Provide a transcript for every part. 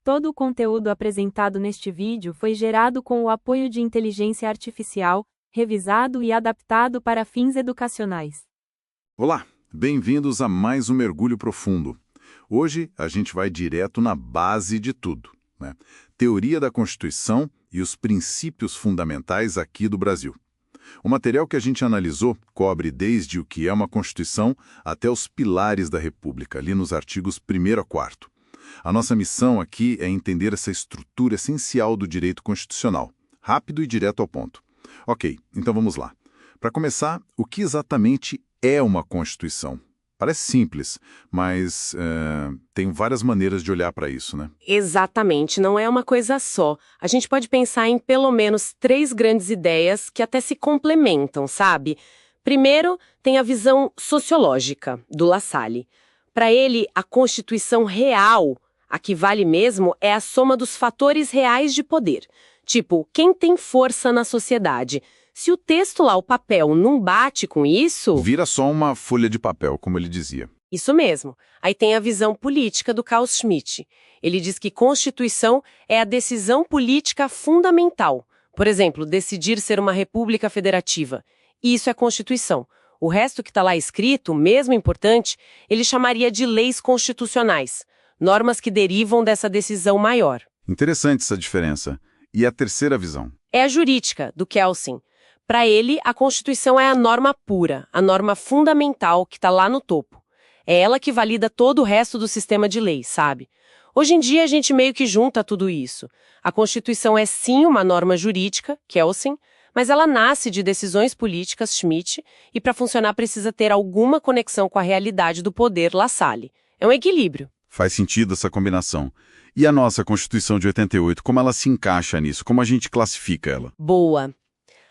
Todo o conteúdo apresentado neste vídeo foi gerado com o apoio de inteligência artificial, revisado e adaptado para fins educacionais. Olá, bem-vindos a mais um Mergulho Profundo. Hoje a gente vai direto na base de tudo, né? Teoria da Constituição e os princípios fundamentais aqui do Brasil. O material que a gente analisou cobre desde o que é uma Constituição até os pilares da República, ali nos artigos 1º a 4º. A nossa missão aqui é entender essa estrutura essencial do direito constitucional, rápido e direto ao ponto. Ok, então vamos lá. Para começar, o que exatamente é uma Constituição? Parece simples, mas tem várias maneiras de olhar para isso, né? Exatamente, não é uma coisa só. A gente pode pensar em pelo menos 3 grandes ideias que até se complementam, sabe? Primeiro, tem a visão sociológica, do La Salle. Para ele, a Constituição real, a que vale mesmo, é a soma dos fatores reais de poder. Tipo, quem tem força na sociedade. Se o texto lá, o papel, não bate com isso... Vira só uma folha de papel, como ele dizia. Isso mesmo. Aí tem a visão política do Carl Schmitt. Ele diz que Constituição é a decisão política fundamental. Por exemplo, decidir ser uma república federativa. Isso é Constituição. O resto que está lá escrito, mesmo importante, ele chamaria de leis constitucionais. Normas que derivam dessa decisão maior. Interessante essa diferença. E a terceira visão? É a jurídica, do Kelsen. Para ele, a Constituição é a norma pura, a norma fundamental que está lá no topo. É ela que valida todo o resto do sistema de leis, sabe? Hoje em dia, a gente meio que junta tudo isso. A Constituição é sim uma norma jurídica, Kelsen, mas ela nasce de decisões políticas, Schmitt, e para funcionar precisa ter alguma conexão com a realidade do poder, La Salle. É um equilíbrio. Faz sentido essa combinação. E a nossa Constituição de 88, como ela se encaixa nisso? Como a gente classifica ela? Boa.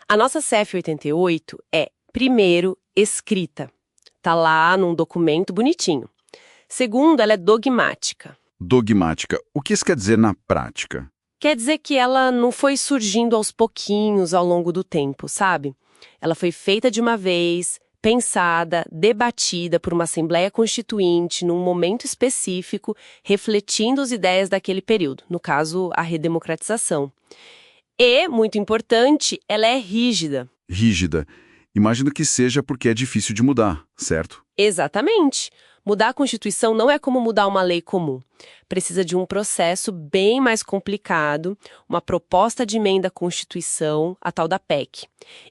A nossa CF 88 é, primeiro, escrita. Tá lá num documento bonitinho. Segundo, ela é dogmática. Dogmática. O que isso quer dizer na prática? Quer dizer que ela não foi surgindo aos pouquinhos ao longo do tempo, sabe? Ela foi feita de uma vez, pensada, debatida por uma Assembleia Constituinte num momento específico, refletindo as ideias daquele período, no caso, a redemocratização. E, muito importante, ela é rígida. Rígida. Imagino que seja porque é difícil de mudar, certo? Exatamente. Mudar a Constituição não é como mudar uma lei comum. Precisa de um processo bem mais complicado, uma proposta de emenda à Constituição, a tal da PEC.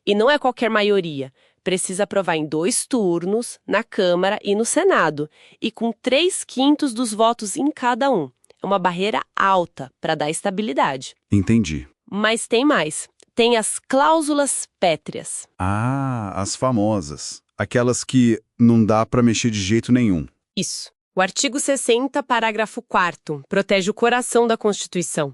E não é qualquer maioria. Precisa aprovar em 2 turnos, na Câmara e no Senado, e com 3/5 dos votos em cada um. É uma barreira alta para dar estabilidade. Entendi. Mas tem mais. Tem as cláusulas pétreas. Ah, as famosas. Aquelas que não dá para mexer de jeito nenhum. Isso. O artigo 60, parágrafo 4º, protege o coração da Constituição.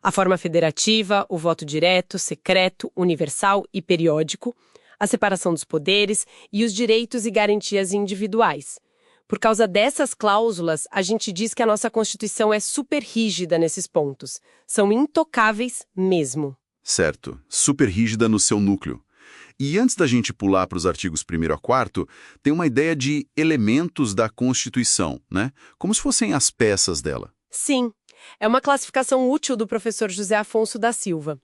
A forma federativa, o voto direto, secreto, universal e periódico, a separação dos poderes e os direitos e garantias individuais. Por causa dessas cláusulas, a gente diz que a nossa Constituição é super rígida nesses pontos. São intocáveis mesmo. Certo. Super rígida no seu núcleo. E antes da gente pular para os artigos 1º a 4º, tem uma ideia de elementos da Constituição, né? Como se fossem as peças dela. Sim. É uma classificação útil do professor José Afonso da Silva.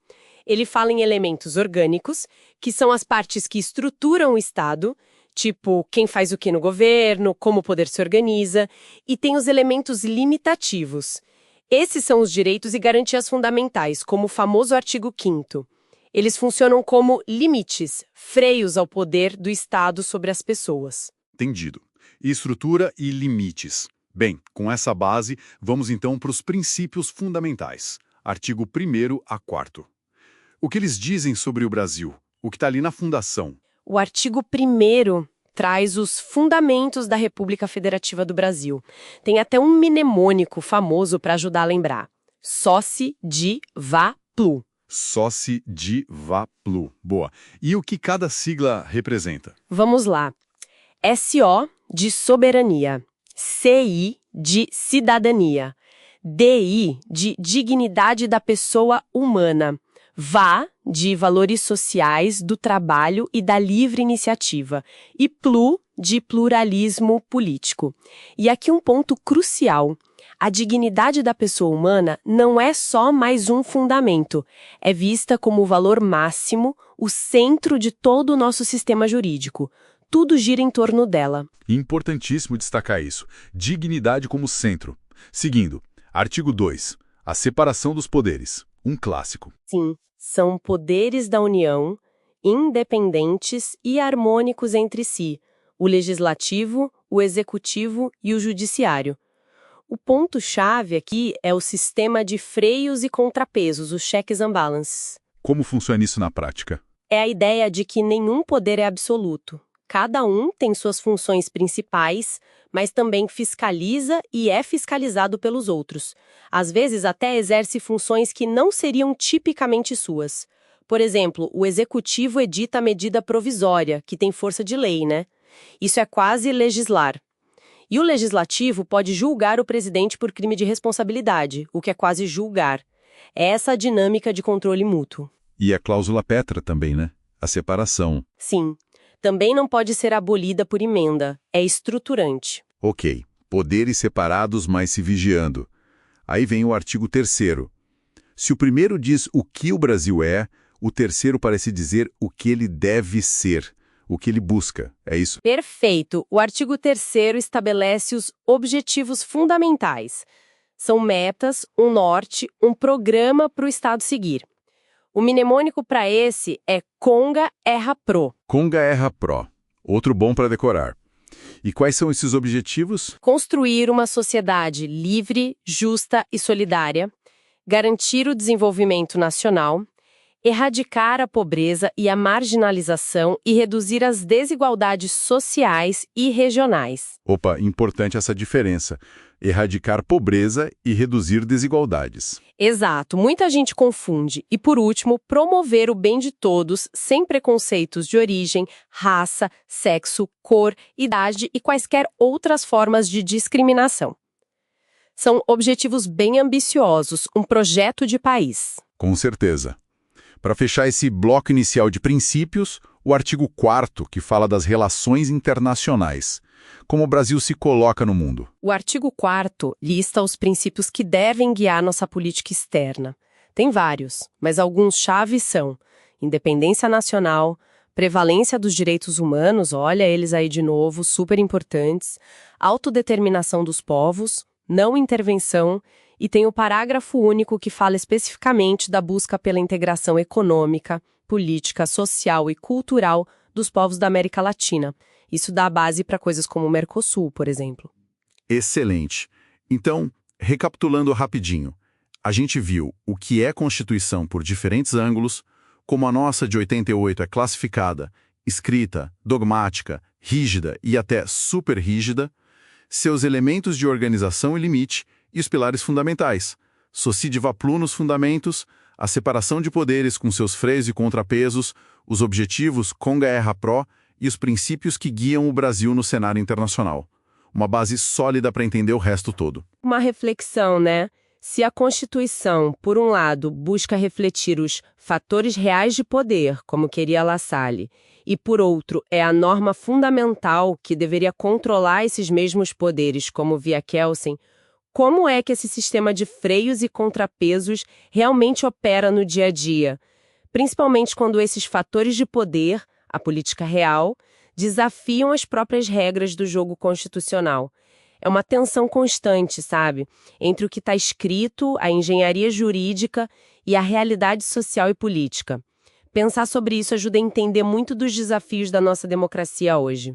Ele fala em elementos orgânicos, que são as partes que estruturam o Estado, tipo quem faz o que no governo, como o poder se organiza, e tem os elementos limitativos. Esses são os direitos e garantias fundamentais, como o famoso artigo 5º. Eles funcionam como limites, freios ao poder do Estado sobre as pessoas. Entendido. Estrutura e limites. Bem, com essa base, vamos então para os princípios fundamentais. Artigo 1º a 4º. O que eles dizem sobre o Brasil? O que está ali na fundação? O artigo 1º traz os fundamentos da República Federativa do Brasil. Tem até um mnemônico famoso para ajudar a lembrar. Soci di va plu. Soci di va plu. Boa. E o que cada sigla representa? Vamos lá. SO de soberania. CI de cidadania. DI de dignidade da pessoa humana. VA de valores sociais, do trabalho e da livre iniciativa. E PLU de pluralismo político. E aqui um ponto crucial. A dignidade da pessoa humana não é só mais um fundamento, é vista como o valor máximo, o centro de todo o nosso sistema jurídico. Tudo gira em torno dela. Importantíssimo destacar isso. Dignidade como centro. Seguindo, artigo 2. A separação dos poderes. Um clássico. Sim, são poderes da União, independentes e harmônicos entre si, o legislativo, o executivo e o judiciário. O ponto-chave aqui é o sistema de freios e contrapesos, os checks and balances. Como funciona isso na prática? É a ideia de que nenhum poder é absoluto. Cada um tem suas funções principais, mas também fiscaliza e é fiscalizado pelos outros. Às vezes até exerce funções que não seriam tipicamente suas. Por exemplo, o executivo edita a medida provisória, que tem força de lei, né? Isso é quase legislar. E o legislativo pode julgar o presidente por crime de responsabilidade, o que é quase julgar. É essa a dinâmica de controle mútuo. E a cláusula Petra também, né? A separação. Sim. Também não pode ser abolida por emenda. É estruturante. Ok. Poderes separados, mas se vigiando. Aí vem o artigo 3º. Se o primeiro diz o que o Brasil é, o terceiro parece dizer o que ele deve ser, o que ele busca. É isso? Perfeito. O artigo 3º estabelece os objetivos fundamentais. São metas, um norte, um programa para o Estado seguir. O mnemônico para esse é Conga Erra Pro. Conga Erra Pro. Outro bom para decorar. E quais são esses objetivos? Construir uma sociedade livre, justa e solidária, garantir o desenvolvimento nacional, erradicar a pobreza e a marginalização e reduzir as desigualdades sociais e regionais. Opa, importante essa diferença. Erradicar pobreza e reduzir desigualdades. Exato, muita gente confunde. E, por último, promover o bem de todos, sem preconceitos de origem, raça, sexo, cor, idade e quaisquer outras formas de discriminação. São objetivos bem ambiciosos, um projeto de país. Com certeza. Para fechar esse bloco inicial de princípios, o artigo 4º, que fala das relações internacionais. Como o Brasil se coloca no mundo. O artigo 4º lista os princípios que devem guiar nossa política externa. Tem vários, mas alguns chaves são independência nacional, prevalência dos direitos humanos, olha eles aí de novo, super importantes, autodeterminação dos povos, não intervenção, e tem o parágrafo único que fala especificamente da busca pela integração econômica, política, social e cultural dos povos da América Latina. Isso dá base para coisas como o Mercosul, por exemplo. Excelente. Então, recapitulando rapidinho, a gente viu o que é Constituição por diferentes ângulos, como a nossa de 88 é classificada, escrita, dogmática, rígida e até super rígida, seus elementos de organização e limite e os pilares fundamentais, Sociedivá Plurus fundamentos, a separação de poderes com seus freios e contrapesos, os objetivos Conga Erra Pro e os princípios que guiam o Brasil no cenário internacional. Uma base sólida para entender o resto todo. Uma reflexão, né? Se a Constituição, por um lado, busca refletir os fatores reais de poder, como queria La Salle, e por outro, é a norma fundamental que deveria controlar esses mesmos poderes, como via Kelsen, como é que esse sistema de freios e contrapesos realmente opera no dia a dia? Principalmente quando esses fatores de poder, a política real, desafiam as próprias regras do jogo constitucional. É uma tensão constante, sabe? Entre o que está escrito, a engenharia jurídica e a realidade social e política. Pensar sobre isso ajuda a entender muito dos desafios da nossa democracia hoje.